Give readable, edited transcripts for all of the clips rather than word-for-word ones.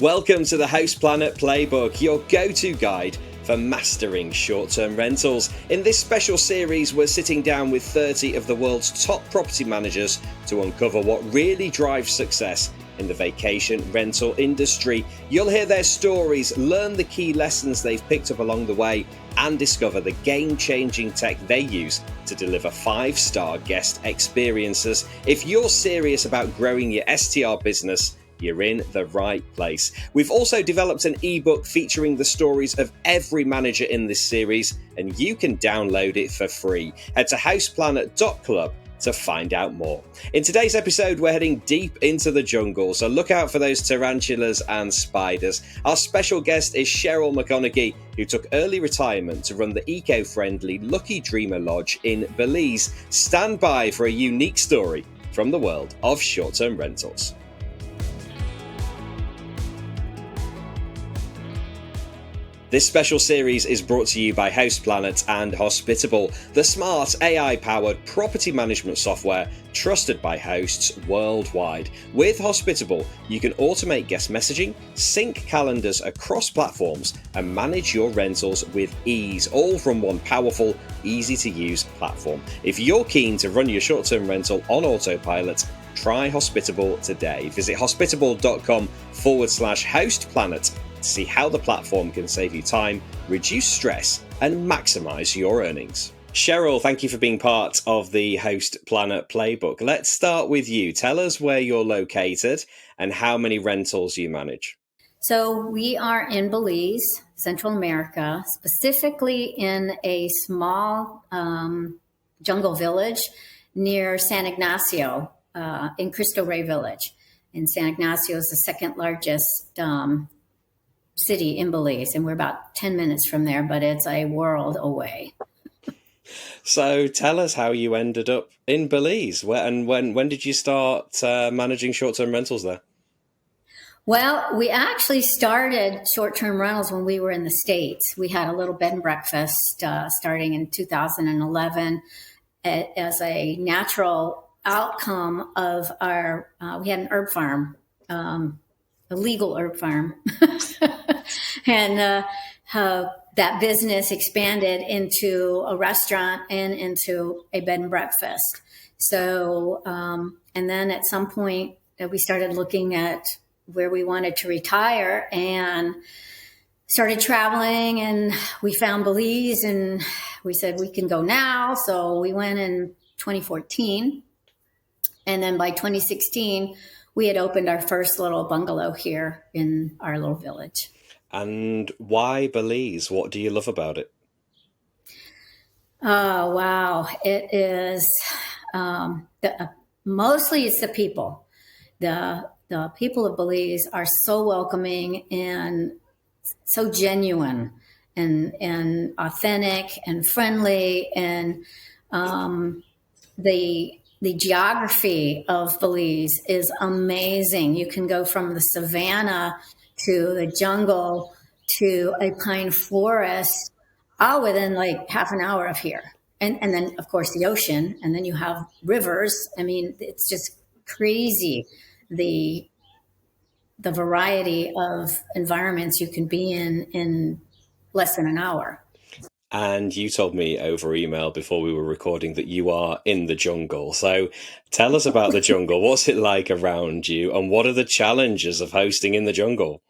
Welcome to the Host Planet Playbook, your go-to guide for mastering short-term rentals. In this special series, we're sitting down with 30 of the world's top property managers to uncover what really drives success in the vacation rental industry. You'll hear their stories, learn the key lessons they've picked up along the way, and discover the game-changing tech they use to deliver 5-star guest experiences. If you're serious about growing your STR business, you're in the right place. We've also developed an ebook featuring the stories of every manager in this series, and you can download it for free. Head to houseplanet.club to find out more. In today's episode, we're heading deep into the jungle, so look out for those tarantulas and spiders. Our special guest is Cheryl McConnaughey, who took early retirement to run the eco-friendly Lucky Dreamer Lodge in Belize. Stand by for a unique story from the world of short-term rentals. This special series is brought to you by Host Planet and Hospitable, the smart AI-powered property management software trusted by hosts worldwide. With Hospitable, you can automate guest messaging, sync calendars across platforms, and manage your rentals with ease, all from one powerful, easy-to-use platform. If you're keen to run your short-term rental on autopilot, try Hospitable today. Visit hospitable.com/hostplanet to see how the platform can save you time, reduce stress, and maximize your earnings. Cheryl, thank you for being part of the Host Planet Playbook. Let's start with you. Tell us where you're located and how many rentals you manage. So we are in Belize, Central America, specifically in a small jungle village near San Ignacio in Cristo Rey Village. And San Ignacio is the second largest city in Belize, and we're about 10 minutes from there, but it's a world away. So tell us how you ended up in Belize. When did you start managing short-term rentals there? Well, we actually started short-term rentals when we were in the States. We had a little bed and breakfast starting in 2011 as a natural outcome of our, we had an herb farm, a legal herb farm. And that business expanded into a restaurant and into a bed and breakfast. So, and then at some point we started looking at where we wanted to retire and started traveling, and we found Belize and we said we can go now. So we went in 2014. And then by 2016, we had opened our first little bungalow here in our little village. And why Belize? What do you love about it? Oh, wow. It is, mostly it's the people. The people of Belize are so welcoming and so genuine and authentic and friendly. And the geography of Belize is amazing. You can go from the savannah to the jungle to a pine forest, all within like half an hour of here. And then, of course, the ocean. And then you have rivers. I mean, it's just crazy, the variety of environments you can be in less than an hour. And you told me over email before we were recording that you are in the jungle. So tell us about the jungle. What's it like around you? And what are the challenges of hosting in the jungle?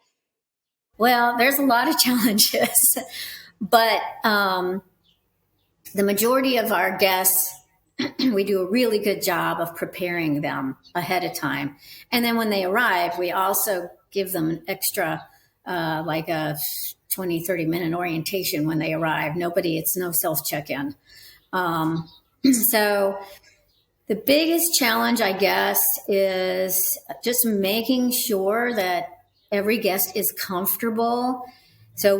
Well, there's a lot of challenges, but the majority of our guests, we do a really good job of preparing them ahead of time. And then when they arrive, we also give them an extra, like a 20, 30-minute orientation when they arrive. It's no self-check-in. So the biggest challenge, I guess, is just making sure that every guest is comfortable. So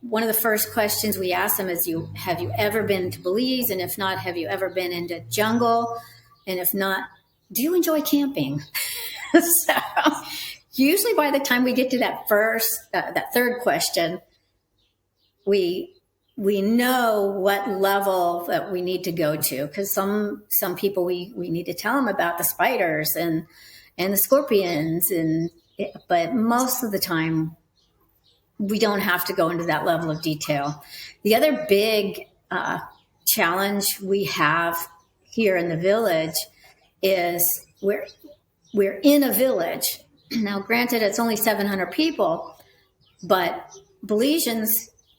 one of the first questions we ask them is, have you ever been to Belize? And if not, have you ever been into jungle? And if not, do you enjoy camping? So usually by the time we get to that third question, we know what level that we need to go to, because some people we need to tell them about the spiders and the scorpions and but most of the time, we don't have to go into that level of detail. The other big challenge we have here in the village is we're in a village. Now, granted, it's only 700 people, but Belizeans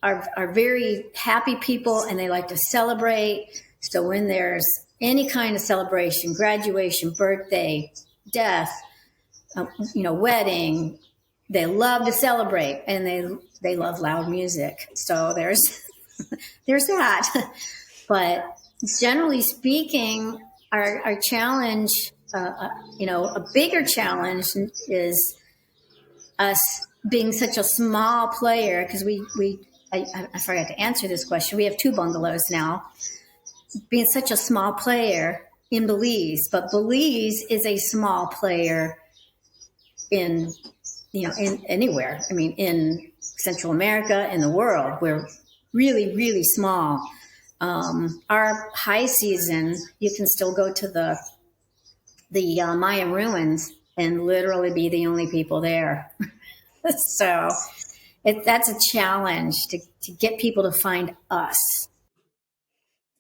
are very happy people and they like to celebrate. So when there's any kind of celebration, graduation, birthday, death, wedding, they love to celebrate and they love loud music. So there's that. But generally speaking, our challenge, a bigger challenge is us being such a small player, because I forgot to answer this question. We have 2 bungalows now. Being such a small player in Belize, but Belize is a small player in anywhere. I mean, in Central America, in the world, we're really, really small. Our high season, you can still go to the Mayan ruins and literally be the only people there. So that's a challenge to get people to find us.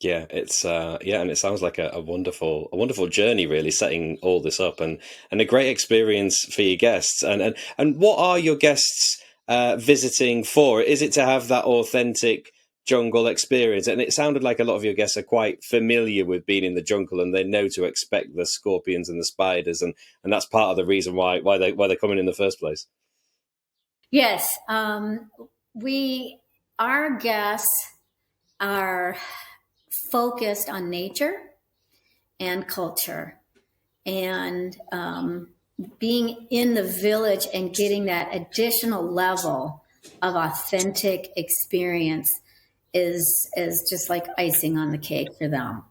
Yeah, it's and it sounds like a wonderful journey, really, setting all this up, and a great experience for your guests. And what are your guests visiting for? Is it to have that authentic jungle experience? And it sounded like a lot of your guests are quite familiar with being in the jungle, and they know to expect the scorpions and the spiders, and that's part of the reason why they're coming in the first place. Yes, our guests are focused on nature and culture, and being in the village and getting that additional level of authentic experience is just like icing on the cake for them.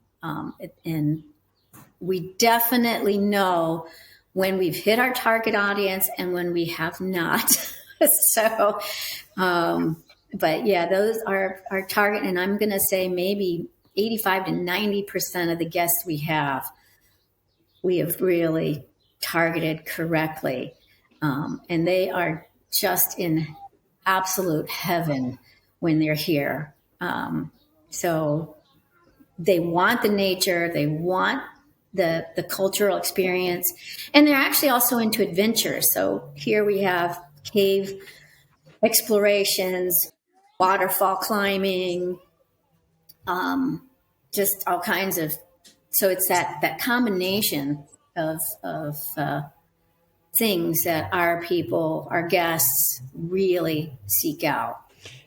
And we definitely know when we've hit our target audience and when we have not. So, but yeah, those are our target. And I'm going to say maybe 85 to 90% of the guests we have really targeted correctly. And they are just in absolute heaven when they're here. So they want the nature, they want the cultural experience, and they're actually also into adventure. So here we have cave explorations, waterfall climbing, just all kinds of. So it's that combination of things that our guests really seek out.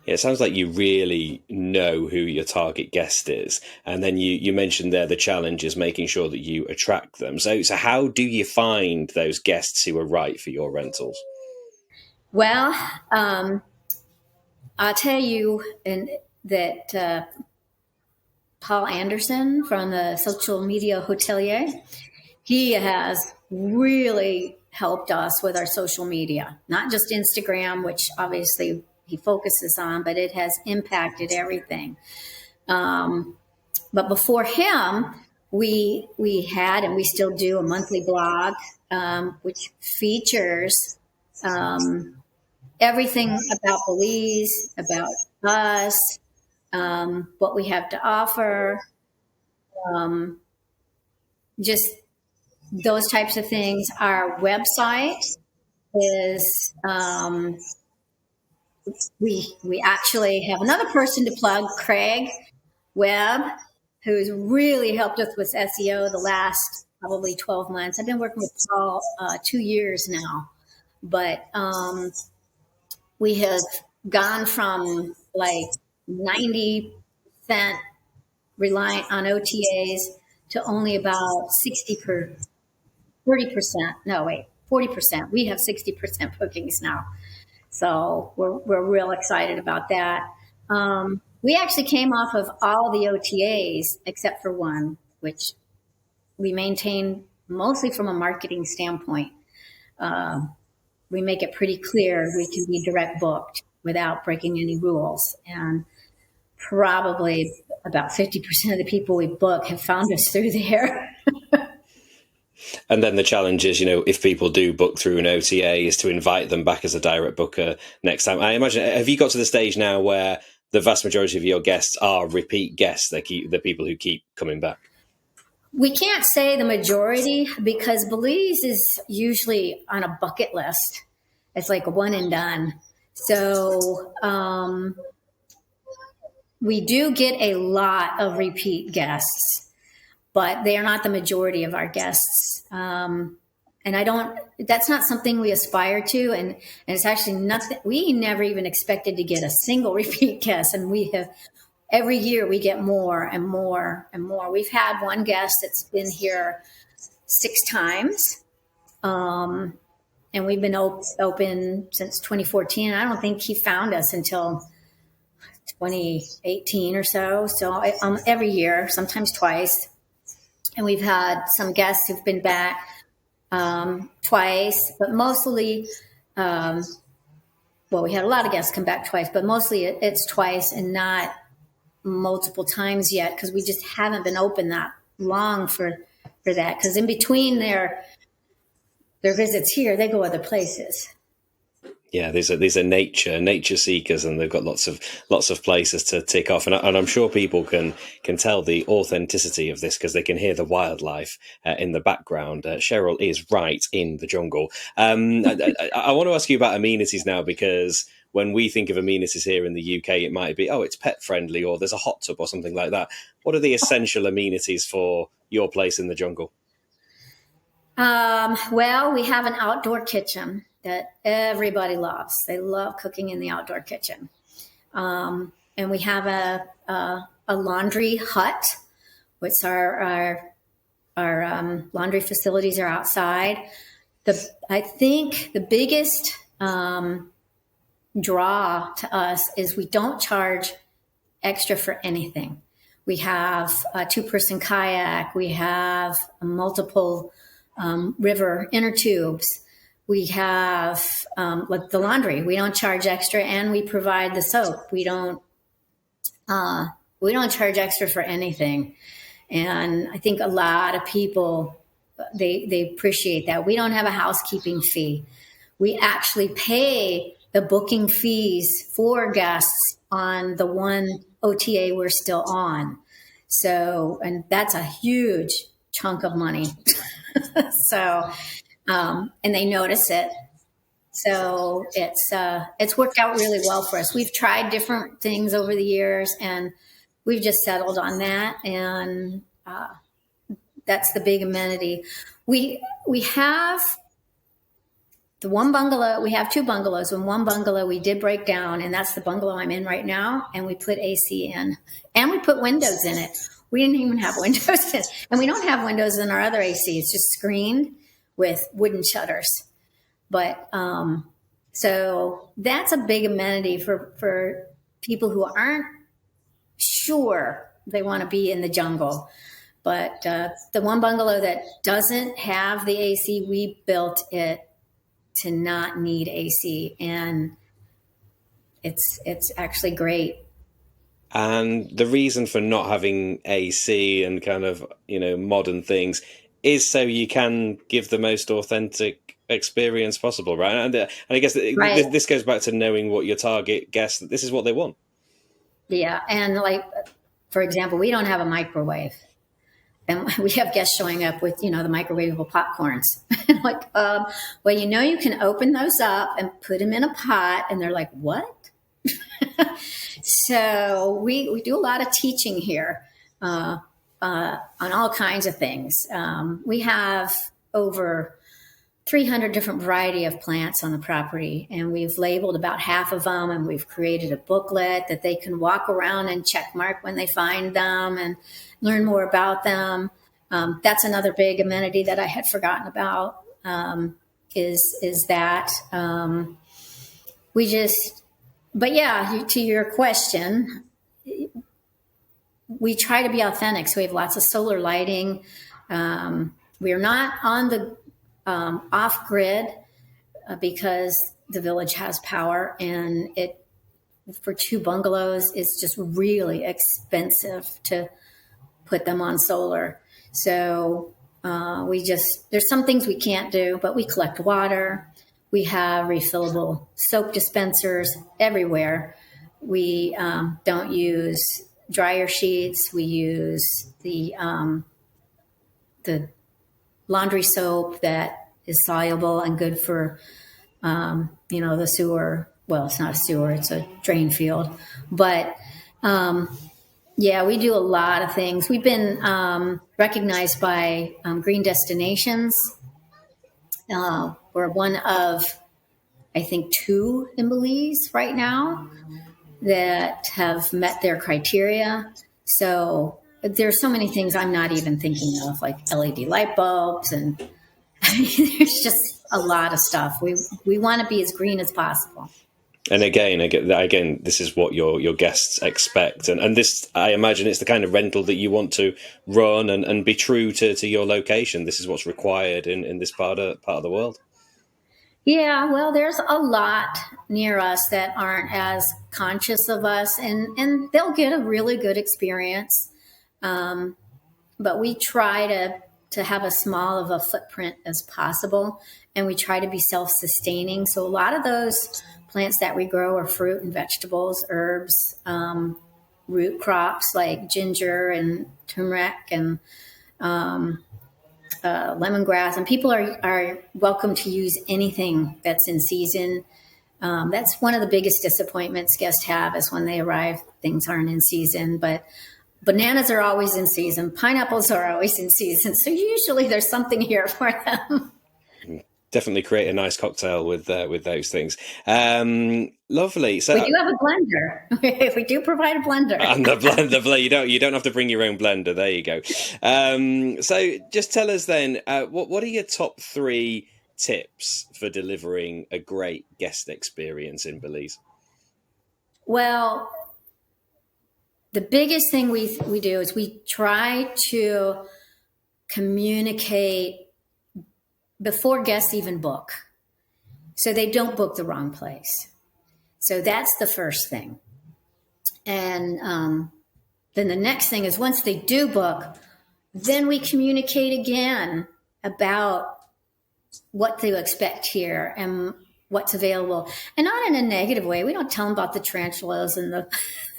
Yeah, it sounds like you really know who your target guest is. And then you mentioned there the challenge is making sure that you attract them. So how do you find those guests who are right for your rentals? Well, I'll tell you that Paul Anderson from the Social Media Hotelier, he has really helped us with our social media, not just Instagram, which obviously he focuses on, but it has impacted everything. But before him, we had, and we still do, a monthly blog, which features everything about Belize, about us, what we have to offer, just those types of things. Our website is, we actually have another person to plug, Craig Webb, who's really helped us with SEO the last probably 12 months. I've been working with Paul 2 years now, but we have gone from like 90% reliant on OTAs to only about 40%. We have 60% bookings now. So we're real excited about that. We actually came off of all the OTAs except for one, which we maintain mostly from a marketing standpoint. We make it pretty clear we can be direct booked without breaking any rules. And probably about 50% of the people we book have found us through there. And then the challenge is, if people do book through an OTA, is to invite them back as a direct booker next time. I imagine, have you got to the stage now where the vast majority of your guests are repeat guests? The people who keep coming back. We can't say the majority because Belize is usually on a bucket list. It's like a one and done. So we do get a lot of repeat guests, but they are not the majority of our guests. And that's not something we aspire to. And it's actually nothing, we never even expected to get a single repeat guest. And every year we get more and more and more. We've had one guest that's been here 6 times. And we've been open since 2014. I don't think he found us until 2018 or so. So every year, sometimes twice. And we've had some guests who've been back twice, but mostly, we had a lot of guests come back twice, but mostly it's twice and not multiple times yet, because we just haven't been open that long for that. Because in between their visits here, they go other places. Yeah, these are nature seekers, and they've got lots of places to tick off, and I'm sure people can tell the authenticity of this because they can hear the wildlife in the background. Cheryl is right in the jungle. I want to ask you about amenities now, because when we think of amenities here in the UK, it might be, it's pet friendly, or there's a hot tub or something like that. What are the essential amenities for your place in the jungle? Well, we have an outdoor kitchen that everybody loves. They love cooking in the outdoor kitchen. And we have a laundry hut, which our laundry facilities are outside. I think the biggest draw to us is we don't charge extra for anything. We have a 2-person kayak. We have multiple river inner tubes. We have like the laundry. We don't charge extra, and we provide the soap. We don't charge extra for anything. And I think a lot of people they appreciate that. We don't have a housekeeping fee. We actually pay the booking fees for guests on the one OTA we're still on. So, and that's a huge chunk of money. So, and they notice it. So it's worked out really well for us. We've tried different things over the years, and we've just settled on that. And that's the big amenity. We have the one bungalow. We have 2 bungalows. And one bungalow we did break down, and that's the bungalow I'm in right now. And we put AC in, and we put windows in it. We didn't even have windows in, and we don't have windows in our other AC. It's just screened with wooden shutters. But so that's a big amenity for people who aren't sure they want to be in the jungle. But the one bungalow that doesn't have the AC, we built it to not need AC, and it's actually great. And the reason for not having AC and kind of, modern things is so you can give the most authentic experience possible, right? And I guess Right. This goes back to knowing what your target guests, this is what they want. Yeah. And like, for example, we don't have a microwave. And we have guests showing up with, the microwavable popcorns. Like, well, you can open those up and put them in a pot. And they're like, what? So we do a lot of teaching here on all kinds of things. We have over 300 different variety of plants on the property, and we've labeled about half of them, and we've created a booklet that they can walk around and check mark when they find them and learn more about them. That's another big amenity that I had forgotten about, is that but yeah, to your question, we try to be authentic. So we have lots of solar lighting. We are not on the off grid because the village has power, and it for 2 bungalows it's just really expensive to put them on solar. So There's some things we can't do, but we collect water. We have refillable soap dispensers everywhere. We don't use dryer sheets. We use the laundry soap that is soluble and good for, the sewer. Well, it's not a sewer, it's a drain field. But yeah, we do a lot of things. We've been recognized by Green Destinations. We're one of, I think, 2 in Belize right now that have met their criteria. So there's so many things I'm not even thinking of, like LED light bulbs, and there's just a lot of stuff. We want to be as green as possible. And again, this is what your guests expect, and this, I imagine, it's the kind of rental that you want to run and be true to your location. This is what's required in this part of the world. Yeah, well, there's a lot near us that aren't as conscious of us, and they'll get a really good experience. But we try to have as small of a footprint as possible, and we try to be self-sustaining. So a lot of those plants that we grow are fruit and vegetables, herbs, root crops like ginger and turmeric and lemongrass. And people are welcome to use anything that's in season. That's one of the biggest disappointments guests have, is when they arrive, things aren't in season. But bananas are always in season. Pineapples are always in season. So usually there's something here for them. Definitely create a nice cocktail with those things. Lovely. So we do have a blender. We do provide a blender. And the blender. You don't have to bring your own blender. There you go. So just tell us then, what are your top 3 tips for delivering a great guest experience in Belize? Well, the biggest thing we do is we try to communicate before guests even book, so they don't book the wrong place. So that's the first thing. And then the next thing is, once they do book, then we communicate again about what to expect here and what's available, and not in a negative way. We don't tell them about the tarantulas and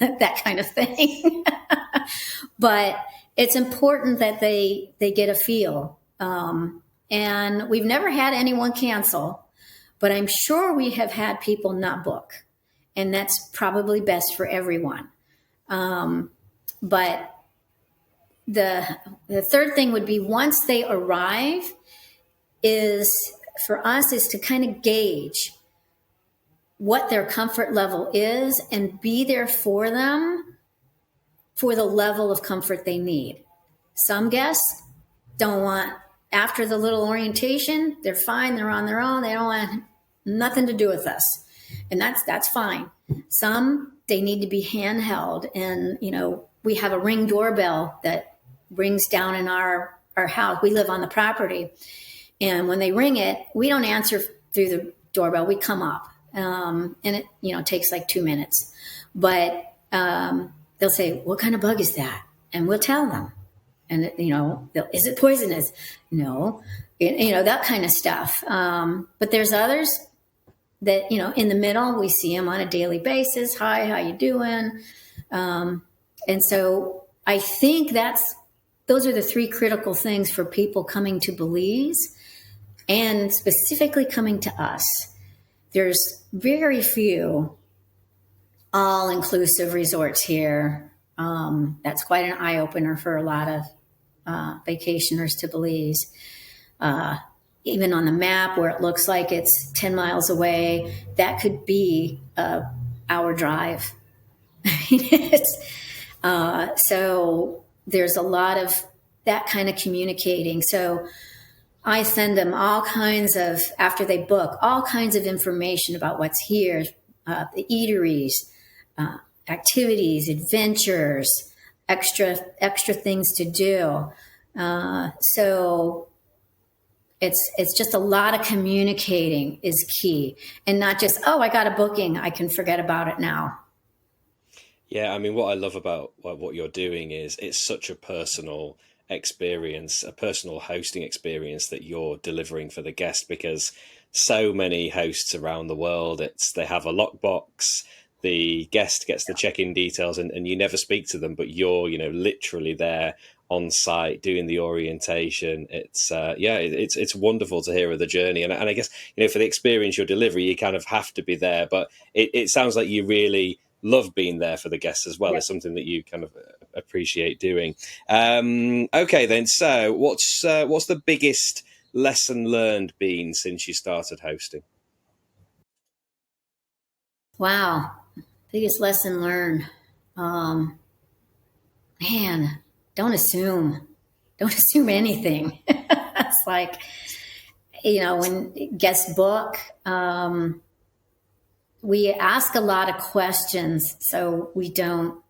that kind of thing. But it's important that they get a feel. And we've never had anyone cancel, but I'm sure we have had people not book, and that's probably best for everyone. But the third thing would be, once they arrive, is to kind of gauge what their comfort level is and be there for them for the level of comfort they need. Some guests don't want, after the little orientation, they're fine, they're on their own, they don't want nothing to do with us. And that's fine. Some, they need to be handheld. And, we have a Ring doorbell that rings down in our house. We live on the property. And when they ring it, we don't answer through the doorbell. We come up. And it, takes like 2 minutes. But they'll say, "What kind of bug is that?" And we'll tell them. And, is it poisonous? No, that kind of stuff. But there's others that, in the middle, we see them on a daily basis. "Hi, how you doing?" And so I think those are the 3 critical things for people coming to Belize, and specifically coming to us. There's very few all-inclusive resorts here. That's quite an eye-opener for a lot of vacationers to Belize. Even on the map, where it looks like it's 10 miles away, that could be an hour drive. So there's a lot of that kind of communicating. So I send them all kinds of, after they book, all kinds of information about what's here, the eateries, activities, adventures, extra things to do. So it's just a lot of communicating is key, and not just, "Oh, I got a booking, I can forget about it now." Yeah, I mean, what I love about what you're doing is it's such a personal experience, a personal hosting experience that you're delivering for the guest, because so many hosts around the world, they have a lockbox, the guest gets the check-in details, and you never speak to them, but you're, literally there on site doing the orientation. It's wonderful to hear of the journey, and I guess, for the experience you're delivering, you kind of have to be there, but it sounds like you really love being there for the guests as well. Yeah. It's something that you kind of appreciate doing. Okay then, so what's the biggest lesson learned been since you started hosting? Wow. Biggest lesson learned. Man, don't assume. Don't assume anything. It's like, when guests book, we ask a lot of questions so we don't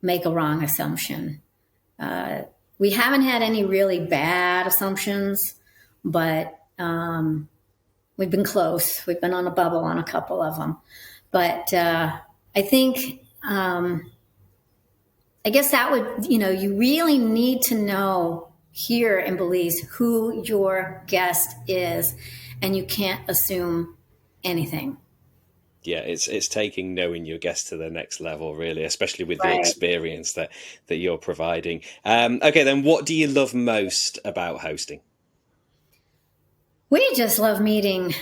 make a wrong assumption. We haven't had any really bad assumptions, but we've been close. We've been on a bubble on a couple of them. But I think, I guess that would, you really need to know here in Belize who your guest is, and you can't assume anything. Yeah, it's taking knowing your guest to the next level, really, especially with the Right. experience that you're providing. Okay, then what do you love most about hosting? We just love meeting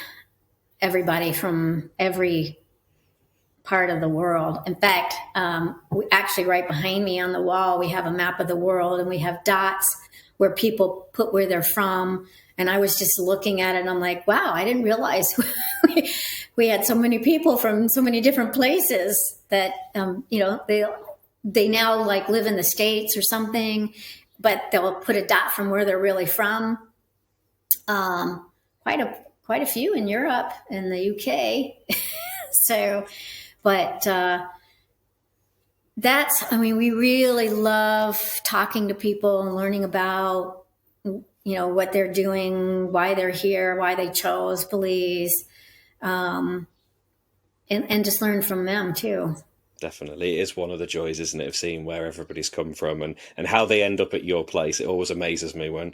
everybody from every part of the world. In fact, we actually, right behind me on the wall, we have a map of the world, and we have dots where people put where they're from. And I was just looking at it, and I'm like, wow, I didn't realize we had so many people from so many different places that, they now like live in the States or something, but they'll put a dot from where they're really from. Quite a few in Europe and the UK. So, but we really love talking to people and learning about, what they're doing, why they're here, why they chose Belize, and just learn from them too. Definitely. It is one of the joys, isn't it, of seeing where everybody's come from and how they end up at your place. It always amazes me when,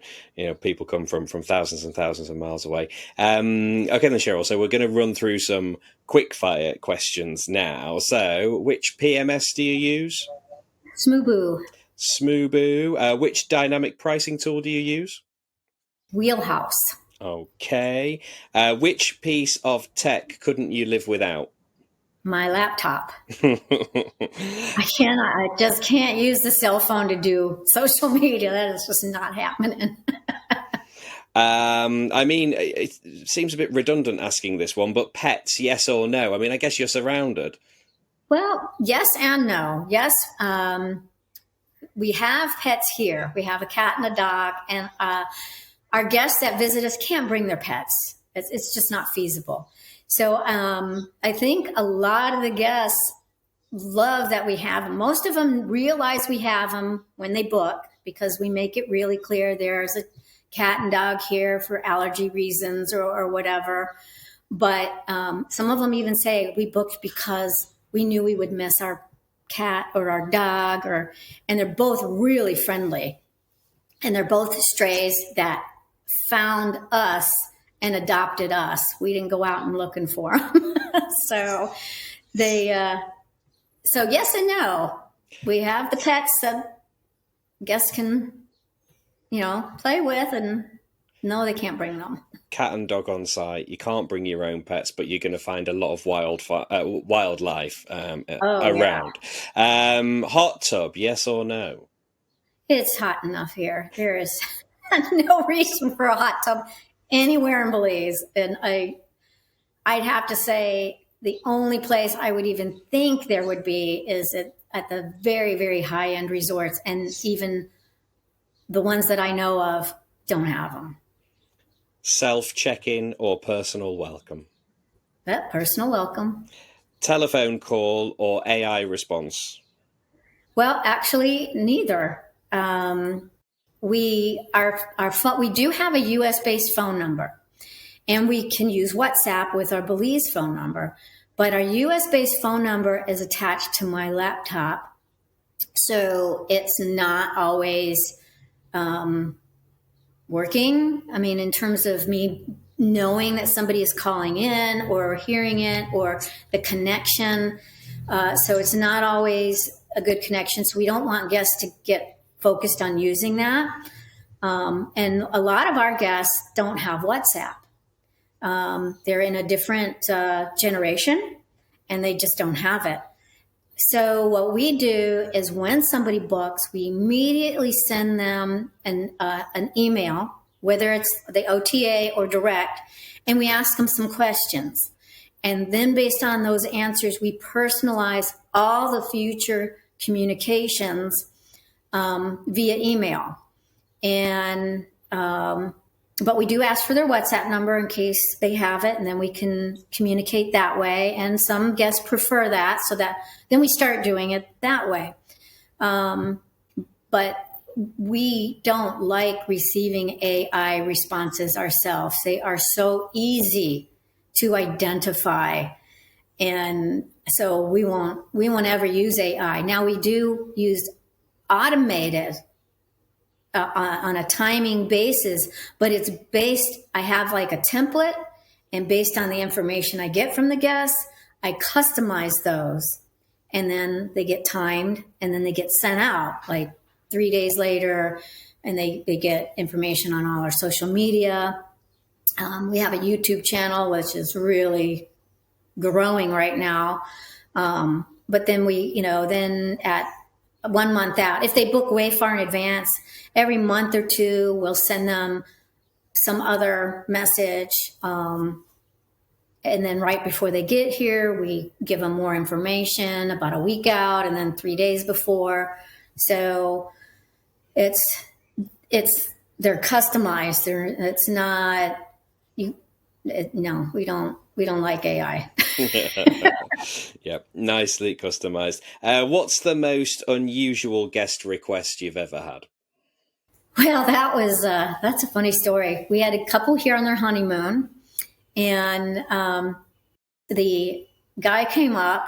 people come from thousands and thousands of miles away. Okay then, Cheryl, so we're going to run through some quickfire questions now. So which PMS do you use? Smoothboo. Smoothboo. Which dynamic pricing tool do you use? Wheelhouse. Okay. Which piece of tech couldn't you live without? My laptop. I just can't use the cell phone to do social media. That is just not happening. It seems a bit redundant asking this one, but pets, yes or no? I guess you're surrounded. Well, yes and no. Yes, we have pets here. We have a cat and a dog, and our guests that visit us can't bring their pets. It's just not feasible. So I think a lot of the guests love that we have them. Most of them realize we have them when they book, because we make it really clear there's a cat and dog here for allergy reasons or whatever. But some of them even say we booked because we knew we would miss our cat or our dog, and they're both really friendly. And they're both strays that found us and adopted us. We didn't go out and looking for them. So so yes and no. We have the pets that guests can, play with, and no, they can't bring them. Cat and dog on site. You can't bring your own pets, but you're going to find a lot of wildlife around. Yeah. Hot tub, yes or no? It's hot enough here. There is no reason for a hot tub anywhere in Belize. And I'd have to say the only place I would even think there would be is at the very, very high-end resorts. And even the ones that I know of don't have them. Self-check-in or personal welcome? Personal welcome. Telephone call or AI response? Well, actually, neither. We do have a US-based phone number, and we can use WhatsApp with our Belize phone number. But our US-based phone number is attached to my laptop, So it's not always working. I mean, in terms of me knowing that somebody is calling in or hearing it or the connection. So it's not always a good connection. So we don't want guests to get focused on using that. And a lot of our guests don't have WhatsApp. They're in a different generation and they just don't have it. So what we do is when somebody books, we immediately send them an email, whether it's the OTA or direct, and we ask them some questions. And then based on those answers, we personalize all the future communications via email. And but we do ask for their WhatsApp number in case they have it, and then we can communicate that way. And some guests prefer that, so that then we start doing it that way. But we don't like receiving AI responses ourselves. They are so easy to identify, and so we won't ever use AI. Now we do use automated on a timing basis, but it's based, I have like a template, and based on the information I get from the guests, I customize those, and then they get timed, and then they get sent out like 3 days later, and they get information on all our social media. We have a YouTube channel, which is really growing right now. But then then at 1 month out, if they book way far in advance, every month or two, we'll send them some other message. And then right before they get here, we give them more information about a week out, and then 3 days before. So they're customized. It's not, no, we don't like AI. Yep, nicely customized. What's the most unusual guest request you've ever had? Well, that's a funny story. We had a couple here on their honeymoon, and the guy came up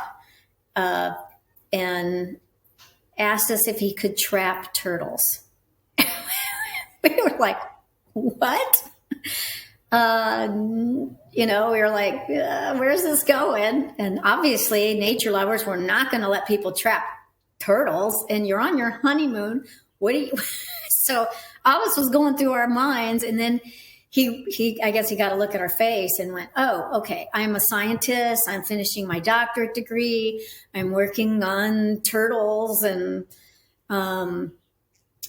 and asked us if he could trap turtles. We were like, what? We were like, where's this going? And obviously, nature lovers were not going to let people trap turtles, and you're on your honeymoon. What do you? So all this was going through our minds, and then I guess he got a look at our face and went, oh, okay, I'm a scientist. I'm finishing my doctorate degree. I'm working on turtles, and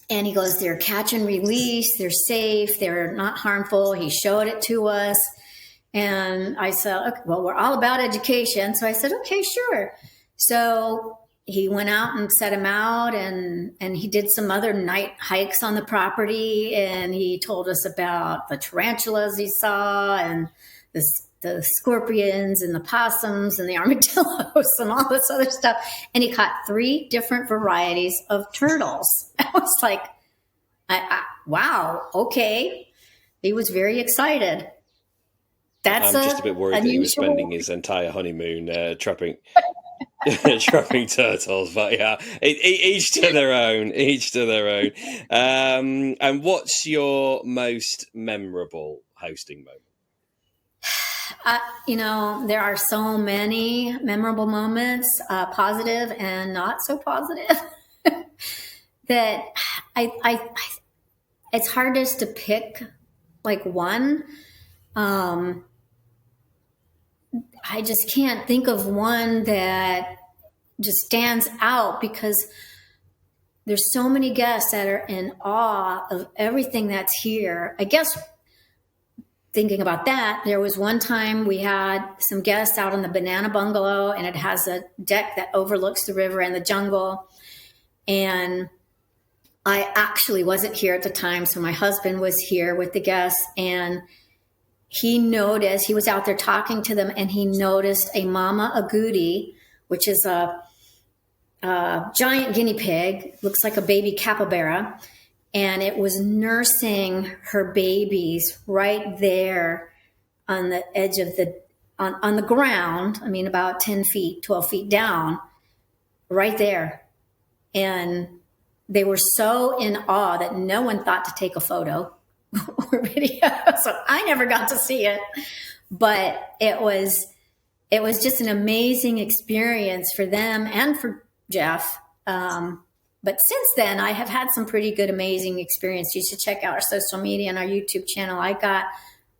he goes, they're catch and release. They're safe. They're not harmful. He showed it to us. And I said, okay, well, we're all about education. So I said, okay, sure. So he went out and set him out, and he did some other night hikes on the property. And he told us about the tarantulas he saw, and the scorpions and the possums and the armadillos and all this other stuff. And he caught 3 different varieties of turtles. I was like, wow, okay. He was very excited. I'm just a bit worried that he was spending his entire honeymoon trapping trapping turtles, but yeah, each to their own. And what's your most memorable hosting moment? There are so many memorable moments, positive and not so positive, that it's hardest to pick like one. I just can't think of one that just stands out, because there's so many guests that are in awe of everything that's here. I guess thinking about that, there was one time we had some guests out on the banana bungalow, and it has a deck that overlooks the river and the jungle. And I actually wasn't here at the time, so my husband was here with the guests, and he noticed, he was out there talking to them, and he noticed a mama agouti, which is a giant guinea pig, looks like a baby capybara, and it was nursing her babies right there on the edge of on the ground. I mean, about 10 feet, 12 feet down, right there. And they were so in awe that no one thought to take a photo or video. So I never got to see it, but it was just an amazing experience for them and for Jeff. But since then, I have had some pretty good, amazing experience. You should check out our social media and our YouTube channel. I got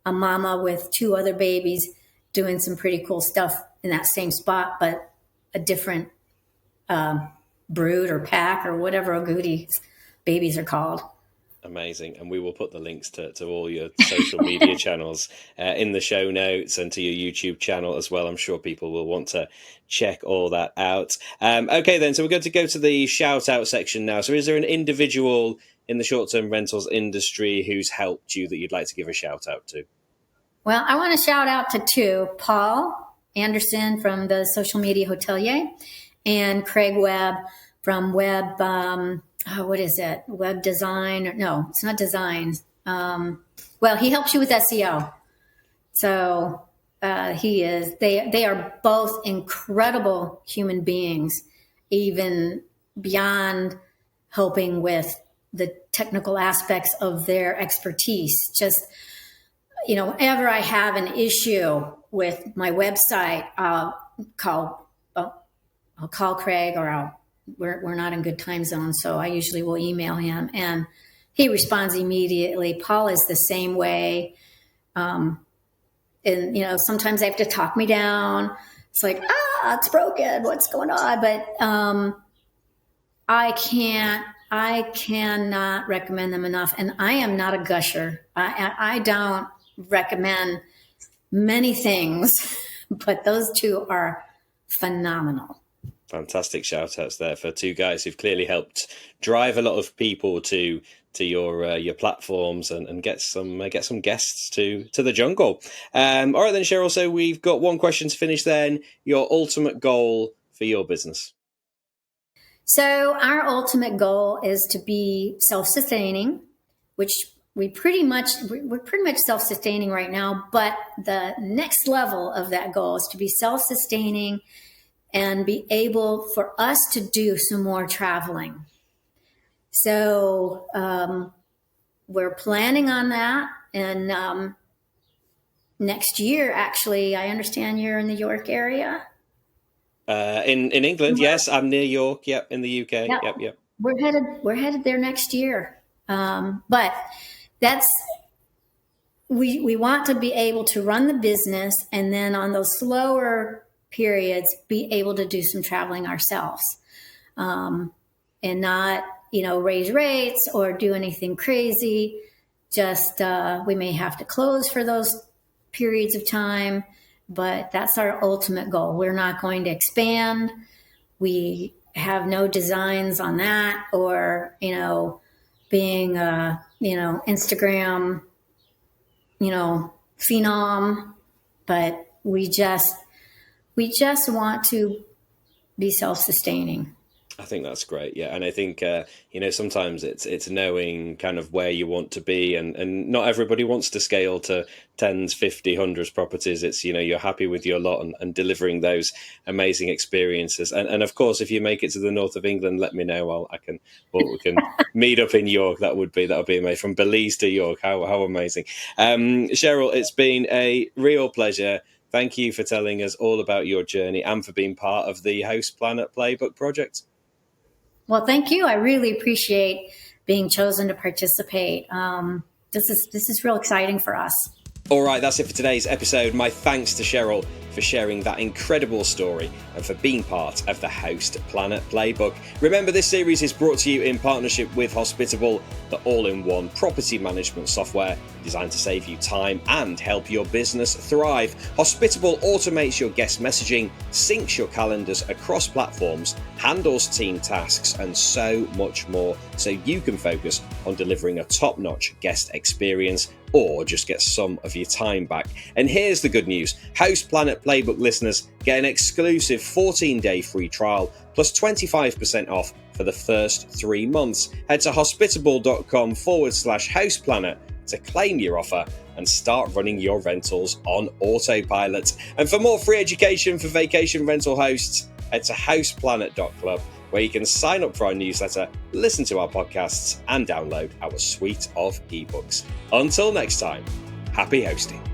a mama with 2 other babies doing some pretty cool stuff in that same spot, but a different brood or pack or whatever agoutis babies are called. Amazing. And we will put the links to all your social media channels in the show notes and to your YouTube channel as well. I'm sure people will want to check all that out. Okay, then. So we're going to go to the shout out section now. So is there an individual in the short-term rentals industry who's helped you that you'd like to give a shout out to? Well, I want to shout out to 2, Paul Anderson from the Social Media Hotelier and Craig Webb from Web, what is it? Web design? No, it's not design. Well, he helps you with SEO. So they are both incredible human beings, even beyond helping with the technical aspects of their expertise. Just, whenever I have an issue with my website, I'll call Craig, or we're not in good time zones, so I usually will email him, and he responds immediately. Paul is the same way. And, sometimes they have to talk me down. It's like, it's broken. What's going on? But I cannot recommend them enough. And I am not a gusher. I don't recommend many things, but those 2 are phenomenal. Fantastic shout outs there for 2 guys who've clearly helped drive a lot of people to your platforms and get some guests to the jungle. All right then, Cheryl. So we've got one question to finish then. Your ultimate goal for your business. So our ultimate goal is to be self-sustaining, which we're pretty much self-sustaining right now. But the next level of that goal is to be self-sustaining and be able for us to do some more traveling. So we're planning on that. And next year, actually, I understand you're in the York area. In England, yes. I'm near York. Yep. In the UK. Yep. We're headed there next year. But we want to be able to run the business, and then on those slower periods, be able to do some traveling ourselves, and not, raise rates or do anything crazy. Just, we may have to close for those periods of time, but that's our ultimate goal. We're not going to expand. We have no designs on that, or, being Instagram, phenom, but we just want to be self-sustaining. I think that's great. Yeah. And I think, sometimes it's knowing kind of where you want to be, and not everybody wants to scale to tens, 50, hundreds properties. It's, you're happy with your lot and delivering those amazing experiences. And of course, if you make it to the north of England, let me know. We can meet up in York. That would be amazing. From Belize to York. How amazing. Cheryl, it's been a real pleasure. Thank you for telling us all about your journey and for being part of the Host Planet Playbook project. Well, thank you. I really appreciate being chosen to participate. This is real exciting for us. All right, that's it for today's episode. My thanks to Cheryl for sharing that incredible story and for being part of the Host Planet Playbook. Remember, this series is brought to you in partnership with Hospitable, the all-in-one property management software designed to save you time and help your business thrive. Hospitable automates your guest messaging, syncs your calendars across platforms, handles team tasks, and so much more, so you can focus on delivering a top-notch guest experience or just get some of your time back. And here's the good news. Host Planet Playbook listeners get an exclusive 14-day free trial plus 25% off for the first 3 months. Head to hospitable.com/hostplanet to claim your offer and start running your rentals on autopilot. And for more free education for vacation rental hosts, head to hostplanet.club, where you can sign up for our newsletter, listen to our podcasts, and download our suite of ebooks. Until next time, happy hosting.